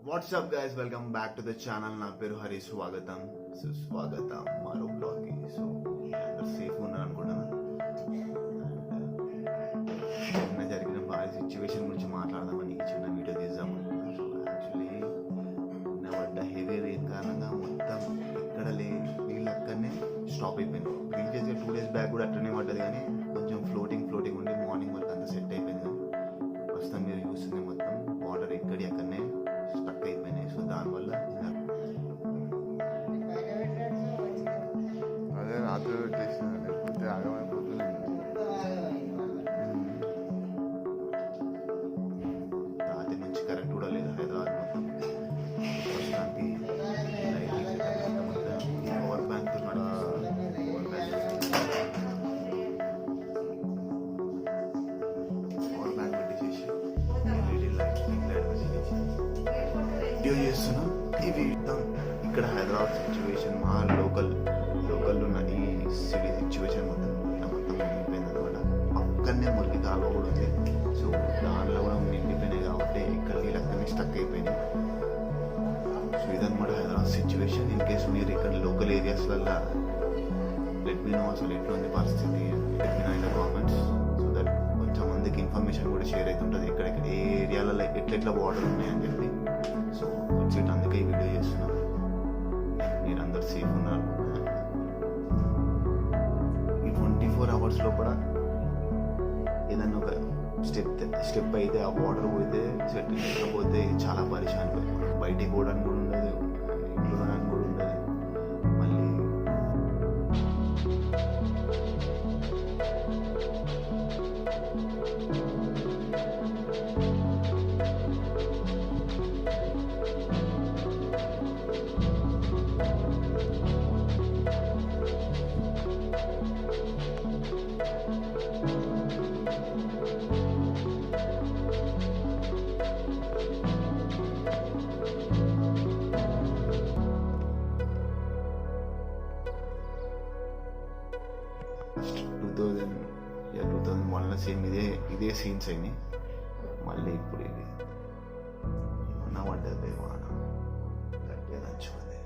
WhatsApp guys, welcome back to the channel. నా పేరు హరి. స్వాగతం సుస్వాగతం మరో బ్లాగ్కి. సో అందరు సేఫ్ ఉన్నారు అనుకుంటున్నాను. నిన్న జరిగిన భారీ సిచ్యువేషన్ గురించి మాట్లాడదామని చిన్న వీడియో తీద్దాము. సో యాక్చువల్లీ నిన్న పడ్డ హెవీ రెయిన్ కారణంగా మొత్తం ఎక్కడ నీళ్ళు అక్కడనే స్టాప్ అయిపోయింది. ప్రీవియస్గా 2 days బ్యాక్ కూడా అట్లనే పడ్డది, కానీ కొంచెం ఫ్లోటింగ్ ఉండి మార్నింగ్ వరకు అంతా సెట్ అయిపోయింది. ప్రస్తుతం మీరు చూస్తుంది మొత్తం వాటర్ ఎక్కడనే స్టక్ అయిపోయినాయి. సో దానివల్ల అదే రాత్రి పెట్టేసిన లేకపోతే ఆగమైపోతుంది. రాత్రి నుంచి కరెంట్ కూడా లేదు హైదరాబాద్ మొత్తం. ప్రస్తుతానికి పవర్ బ్యాంక్ పెట్టేసేసి వీడియో చేస్తున్నాం. ఈ వీడియో ఇక్కడ హైదరాబాద్ సిచ్యువేషన్, మా లోకల్ ఉన్న ఈ సిటీ సిచ్యువేషన్ మొత్తం నిండిపోయింది అనమాట. పక్కనే మురికి కాలువ కూడా ఉంది. సో దానిలో కూడా నిండిపోయినాయి కాబట్టి ఇక్కడ నీళ్ళు అక్కడనే స్టక్ అయిపోయినాయి. సో ఇదన్నమాట హైదరాబాద్ సిచ్యువేషన్. ఇన్ కేసు మీరు ఇక్కడ లోకల్ ఏరియాస్లలో లెట్ మీ నో అసలు ఎట్లుంది పరిస్థితి in the comments. So that కొంచెం మందికి ఇన్ఫర్మేషన్ కూడా షేర్ అవుతుంటుంది ఎక్కడెక్కడ ఏ ఏరియాలలో ఎట్లెట్లా వాటర్ ఉన్నాయని చెప్పి. సో ఇట్ అందుకే ఈ వీడియో చేస్తున్నాను. మీరు అందరు సేఫ్ ఉన్నారు. ఈ 24 hours లోపల ఏదన్నా ఒక స్టెప్ అయితే ఆ వాటర్ పోతే సెట్, లేకపోతే చాలా పరిశాన్. బయటికి పోవడానికి కూడా ఉండదు, ఇంట్లో ఉండడానికి కూడా ఉండదు. మళ్ళీ ఫస్ట్ 2001లో సేమ్ ఇదే సీన్స్ అయినాయి. మళ్ళీ ఇప్పుడు ఇది ఏమన్నా పడ్డది వాన గట్టిగా దంచుకుంది.